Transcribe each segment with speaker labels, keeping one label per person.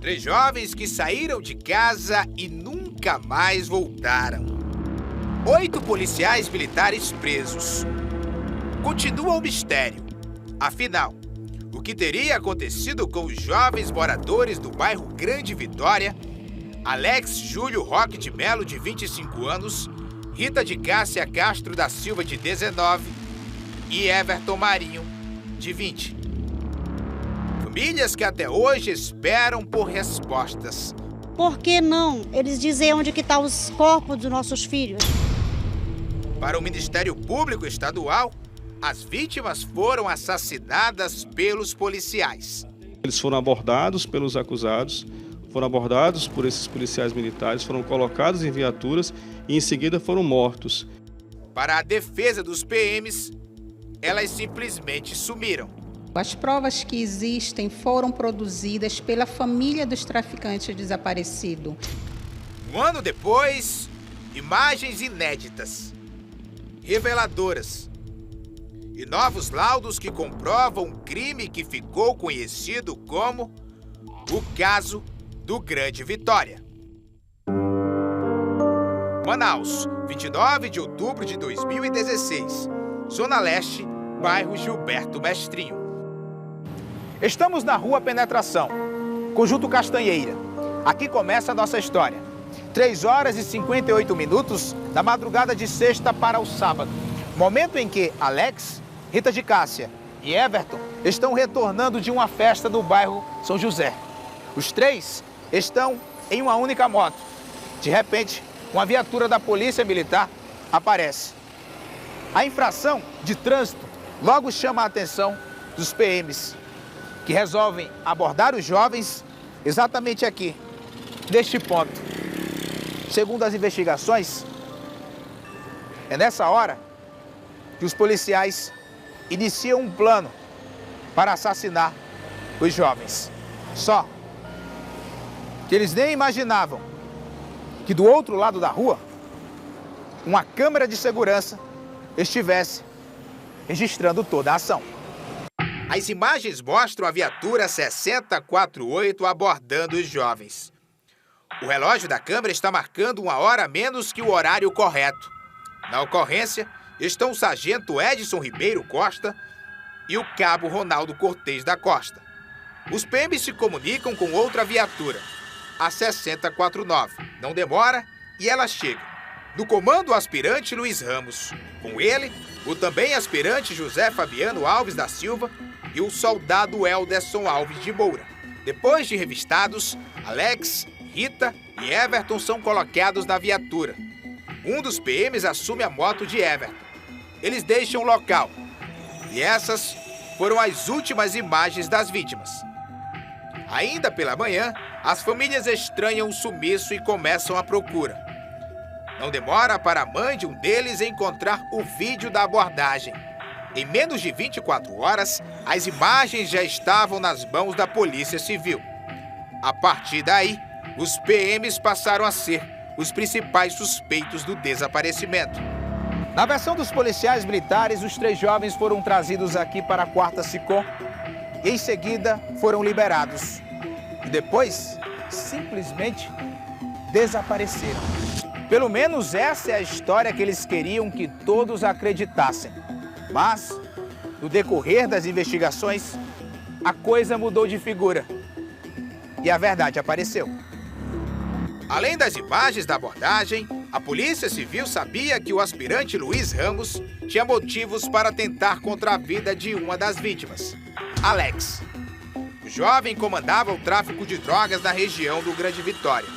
Speaker 1: Três jovens que saíram de casa e nunca mais voltaram. 8 policiais militares presos. Continua o mistério. Afinal, o que teria acontecido com os jovens moradores do bairro Grande Vitória, Alex Júlio Roque de Melo, de 25 anos, Rita de Cássia Castro da Silva, de 19, e Everton Marinho, de 20. Famílias que até hoje esperam por respostas.
Speaker 2: Por que não eles dizem onde que estão os corpos dos nossos filhos?
Speaker 1: Para o Ministério Público Estadual, as vítimas foram assassinadas pelos policiais.
Speaker 3: Eles foram abordados pelos acusados, foram abordados por esses policiais militares, foram colocados em viaturas e em seguida foram mortos.
Speaker 1: Para a defesa dos PMs, elas simplesmente sumiram.
Speaker 4: As provas que existem foram produzidas pela família dos traficantes desaparecidos.
Speaker 1: Um ano depois, imagens inéditas, reveladoras e novos laudos que comprovam um crime que ficou conhecido como o caso do Grande Vitória. Manaus, 29 de outubro de 2016, Zona Leste, bairro Gilberto Mestrinho. Estamos na Rua Penetração, Conjunto Castanheira. Aqui começa a nossa história. 3 horas e 58 minutos da madrugada de sexta para o sábado. Momento em que Alex, Rita de Cássia e Everton estão retornando de uma festa do bairro São José. Os 3 estão em uma única moto. De repente, uma viatura da Polícia Militar aparece. A infração de trânsito logo chama a atenção dos PMs, que resolvem abordar os jovens exatamente aqui, neste ponto. Segundo as investigações, é nessa hora que os policiais iniciam um plano para assassinar os jovens. Só que eles nem imaginavam que do outro lado da rua, uma câmera de segurança estivesse registrando toda a ação. As imagens mostram a viatura 6048 abordando os jovens. O relógio da câmera está marcando 1 hora a menos que o horário correto. Na ocorrência, estão o sargento Edson Ribeiro Costa e o cabo Ronaldo Cortez da Costa. Os PMs se comunicam com outra viatura, a 6049. Não demora e ela chega. No comando, o aspirante Luiz Ramos. Com ele, o também aspirante José Fabiano Alves da Silva e o soldado Elderson Alves de Moura. Depois de revistados, Alex, Rita e Everton são colocados na viatura. Um dos PMs assume a moto de Everton. Eles deixam o local. E essas foram as últimas imagens das vítimas. Ainda pela manhã, as famílias estranham o sumiço e começam a procura. Não demora para a mãe de um deles encontrar o vídeo da abordagem. Em menos de 24 horas, as imagens já estavam nas mãos da Polícia Civil. A partir daí, os PMs passaram a ser os principais suspeitos do desaparecimento. Na versão dos policiais militares, os 3 jovens foram trazidos aqui para a 4ª SICOM e em seguida foram liberados. E depois, simplesmente desapareceram. Pelo menos essa é a história que eles queriam que todos acreditassem. Mas, no decorrer das investigações, a coisa mudou de figura. E a verdade apareceu. Além das imagens da abordagem, a Polícia Civil sabia que o aspirante Luiz Ramos tinha motivos para tentar contra a vida de uma das vítimas, Alex. O jovem comandava o tráfico de drogas na região do Grande Vitória.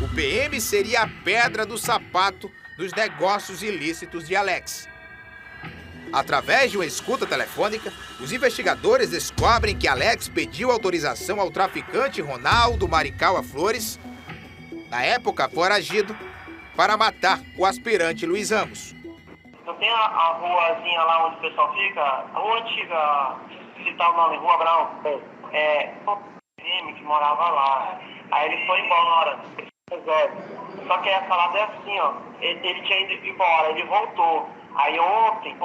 Speaker 1: O PM seria a pedra do sapato nos negócios ilícitos de Alex. Através de uma escuta telefônica, os investigadores descobrem que Alex pediu autorização ao traficante Ronaldo Marical Flores, na época foragido, para matar o aspirante Luiz Ramos.
Speaker 5: Não tem a ruazinha lá onde o pessoal fica? A rua antiga, citar o nome, Rua Brown. O PM que morava lá. Aí ele foi embora. Só que essa lá é assim, ó. Ele tinha ido embora, ele voltou. Aí ontem,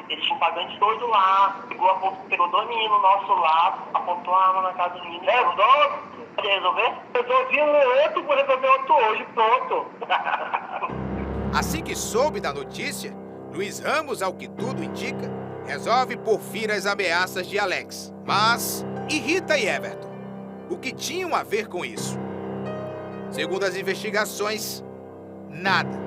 Speaker 5: eles tinham pagante doido lá. Pegou 2 meninos do nosso lado, apontou a arma na casa do menino. Pode resolver? Resolvi um outro, vou resolver outro hoje, pronto.
Speaker 1: Assim que soube da notícia, Luiz Ramos, ao que tudo indica, resolve por fim as ameaças de Alex. Mas e Rita e Everton? O que tinham a ver com isso? Segundo as investigações, nada.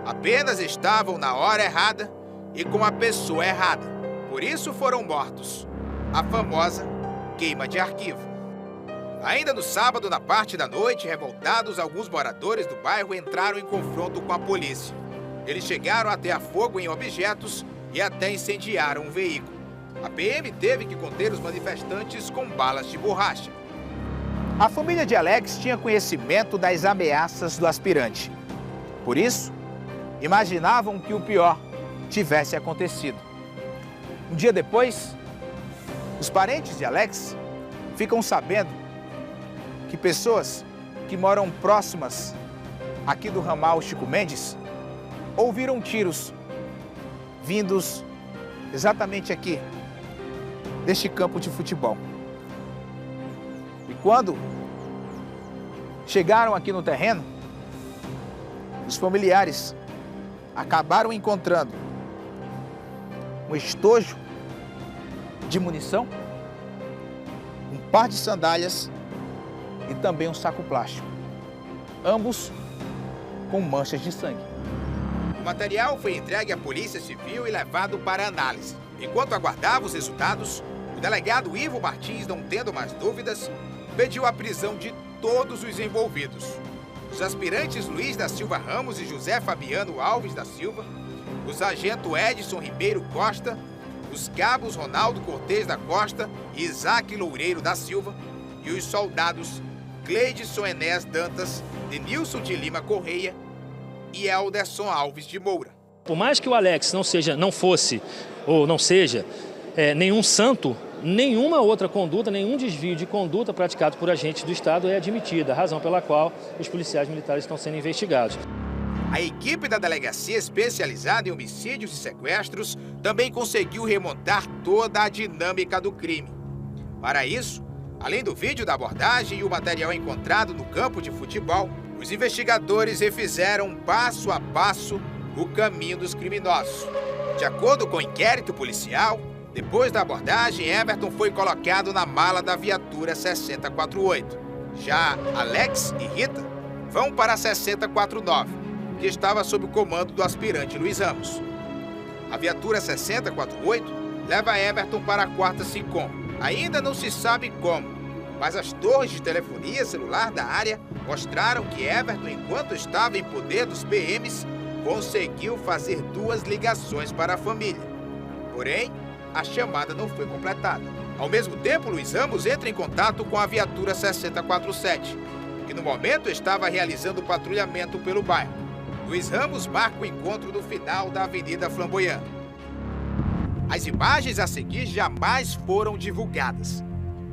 Speaker 1: Apenas estavam na hora errada e com a pessoa errada. Por isso foram mortos. A famosa queima de arquivo. Ainda no sábado, na parte da noite, revoltados, alguns moradores do bairro entraram em confronto com a polícia. Eles chegaram a atear fogo em objetos e até incendiaram um veículo. A PM teve que conter os manifestantes com balas de borracha. A família de Alex tinha conhecimento das ameaças do aspirante. Por isso, imaginavam que o pior tivesse acontecido. Um dia depois, os parentes de Alex ficam sabendo que pessoas que moram próximas aqui do ramal Chico Mendes ouviram tiros vindos exatamente aqui, deste campo de futebol. E quando chegaram aqui no terreno, os familiares acabaram encontrando um estojo de munição, um par de sandálias e também um saco plástico, ambos com manchas de sangue. O material foi entregue à Polícia Civil e levado para análise. Enquanto aguardava os resultados, o delegado Ivo Martins, não tendo mais dúvidas, pediu a prisão de todos os envolvidos. Os aspirantes Luiz da Silva Ramos e José Fabiano Alves da Silva, o sargento Edson Ribeiro Costa, os cabos Ronaldo Cortez da Costa e Isaac Loureiro da Silva e os soldados Cleidson Enéas Dantas, Denilson de Lima Correia e Elderson Alves de Moura.
Speaker 6: Por mais que o Alex não fosse ou não seja nenhum santo, nenhuma outra conduta, nenhum desvio de conduta praticado por agentes do Estado é admitida, a razão pela qual os policiais militares estão sendo investigados.
Speaker 1: A equipe da Delegacia Especializada em Homicídios e Sequestros também conseguiu remontar toda a dinâmica do crime. Para isso, além do vídeo da abordagem e o material encontrado no campo de futebol, os investigadores refizeram passo a passo o caminho dos criminosos. De acordo com o inquérito policial, depois da abordagem, Everton foi colocado na mala da viatura 6048. Já Alex e Rita vão para a 6049, que estava sob o comando do aspirante Luiz Ramos. A viatura 6048 leva Everton para a 4ª SICOM. Ainda não se sabe como, mas as torres de telefonia celular da área mostraram que Everton, enquanto estava em poder dos PMs, conseguiu fazer 2 ligações para a família. Porém, a chamada não foi completada. Ao mesmo tempo, Luiz Ramos entra em contato com a viatura 6047, que no momento estava realizando patrulhamento pelo bairro. Luiz Ramos marca o encontro no final da Avenida Flamboyant. As imagens a seguir jamais foram divulgadas.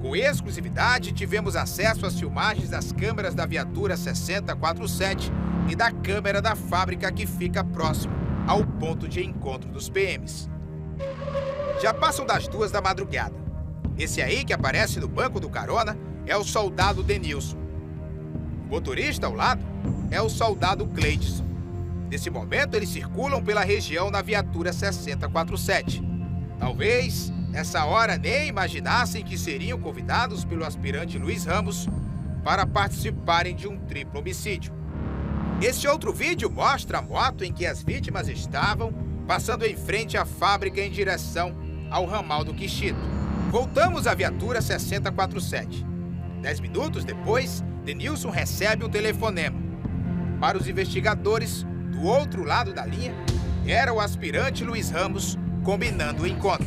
Speaker 1: Com exclusividade, tivemos acesso às filmagens das câmeras da viatura 6047 e da câmera da fábrica que fica próximo ao ponto de encontro dos PMs. Já passam das 2 da madrugada. Esse aí que aparece no banco do carona é o soldado Denilson. O motorista ao lado é o soldado Cleidson. Nesse momento, eles circulam pela região na viatura 6047. Talvez, nessa hora, nem imaginassem que seriam convidados pelo aspirante Luiz Ramos para participarem de um triplo homicídio. Esse outro vídeo mostra a moto em que as vítimas estavam passando em frente à fábrica em direção ao ramal do Quixito. Voltamos à viatura 6047. 10 minutos depois, Denilson recebe um telefonema. Para os investigadores, do outro lado da linha, era o aspirante Luiz Ramos combinando o encontro.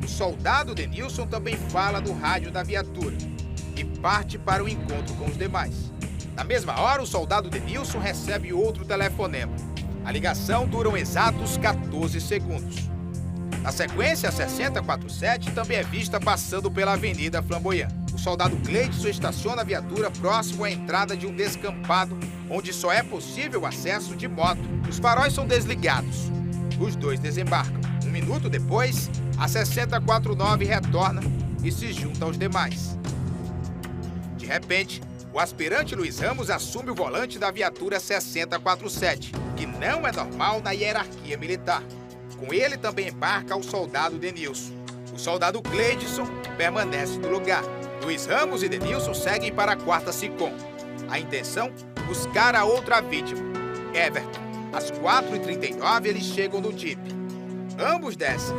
Speaker 1: O soldado Denilson também fala no rádio da viatura e parte para o encontro com os demais. Na mesma hora, o soldado Denilson recebe outro telefonema. A ligação dura exatos 14 segundos. Na sequência, a 6047 também é vista passando pela Avenida Flamboyant. O soldado Cleidson estaciona a viatura próximo à entrada de um descampado, onde só é possível o acesso de moto. Os faróis são desligados. Os dois desembarcam. Um minuto depois, a 6049 retorna e se junta aos demais. De repente, o aspirante Luiz Ramos assume o volante da viatura 6047, que não é normal na hierarquia militar. Com ele também embarca o soldado Denilson. O soldado Cleidson permanece no lugar. Luiz Ramos e Denilson seguem para a 4ª SICOM. A intenção? Buscar a outra vítima, Everton. Às 4h39 eles chegam no Jeep. Ambos descem.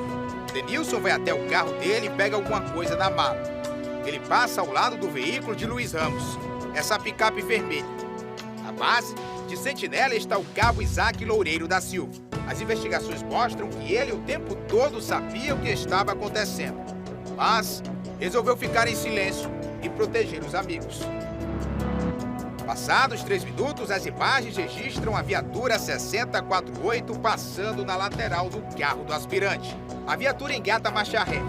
Speaker 1: Denilson vai até o carro dele e pega alguma coisa na mala. Ele passa ao lado do veículo de Luiz Ramos, essa picape vermelha. Na base de sentinela está o cabo Isaac Loureiro da Silva. As investigações mostram que ele o tempo todo sabia o que estava acontecendo, mas resolveu ficar em silêncio e proteger os amigos. Passados 3 minutos, as imagens registram a viatura 6048 passando na lateral do carro do aspirante. A viatura engata a marcha ré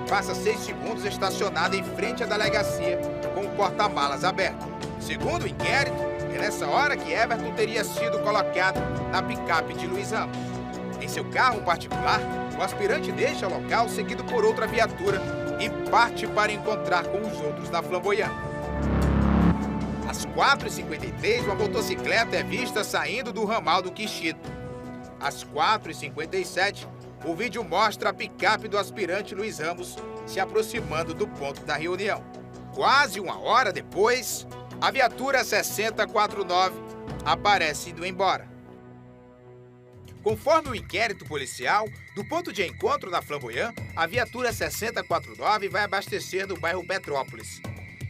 Speaker 1: e passa 6 segundos estacionada em frente à delegacia com o porta-malas aberto. Segundo o inquérito, é nessa hora que Everton teria sido colocado na picape de Luiz Ramos. Em seu carro particular, o aspirante deixa o local seguido por outra viatura e parte para encontrar com os outros na Flamboyant. Às 4h53, uma motocicleta é vista saindo do ramal do Quixito. Às 4h57, o vídeo mostra a picape do aspirante Luiz Ramos se aproximando do ponto da reunião. Quase 1 hora depois, a viatura 6049 aparece indo embora. Conforme o inquérito policial, do ponto de encontro na Flamboyant, a viatura 6049 vai abastecer no bairro Petrópolis.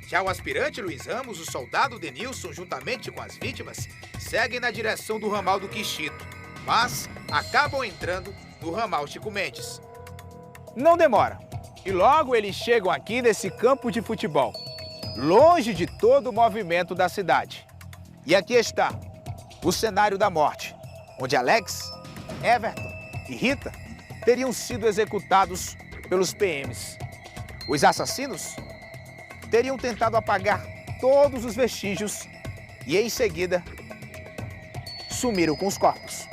Speaker 1: Já o aspirante Luiz Ramos, o soldado Denilson, juntamente com as vítimas, seguem na direção do ramal do Quixito, mas acabam entrando no ramal Chico Mendes. Não demora, e logo eles chegam aqui nesse campo de futebol, longe de todo o movimento da cidade. E aqui está o cenário da morte, onde Alex, Everton e Rita teriam sido executados pelos PMs. Os assassinos teriam tentado apagar todos os vestígios e, em seguida, sumiram com os corpos.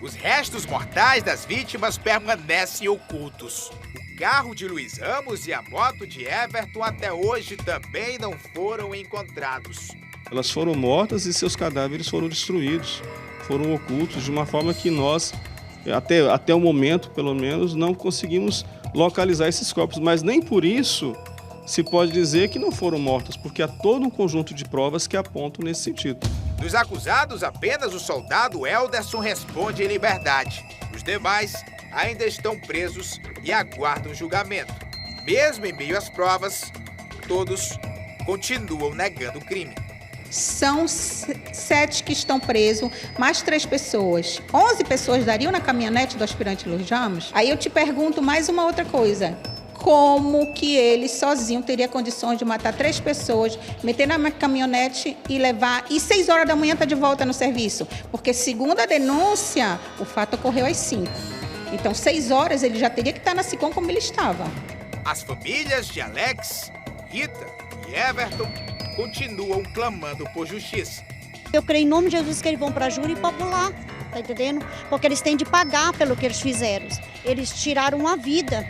Speaker 1: Os restos mortais das vítimas permanecem ocultos. O carro de Luiz Ramos e a moto de Everton até hoje também não foram encontrados.
Speaker 3: Elas foram mortas e seus cadáveres foram destruídos, foram ocultos de uma forma que nós, até o momento, pelo menos, não conseguimos localizar esses corpos, mas nem por isso se pode dizer que não foram mortas, porque há todo um conjunto de provas que apontam nesse sentido.
Speaker 1: Dos acusados, apenas o soldado Elderson responde em liberdade. Os demais ainda estão presos e aguardam julgamento. Mesmo em meio às provas, todos continuam negando o crime.
Speaker 4: São 7 que estão presos, mais 3 pessoas. 11 pessoas dariam na caminhonete do aspirante Luiz Ramos? Aí eu te pergunto mais uma outra coisa. Como que ele sozinho teria condições de matar 3 pessoas, meter na caminhonete e levar, e 6 horas da manhã tá de volta no serviço? Porque, segundo a denúncia, o fato ocorreu às 5. Então, 6 horas ele já teria que estar na SICOM como ele estava.
Speaker 1: As famílias de Alex, Rita e Everton continuam clamando por justiça.
Speaker 2: Eu creio em nome de Jesus que eles vão para júri popular, tá entendendo? Porque eles têm de pagar pelo que eles fizeram. Eles tiraram a vida.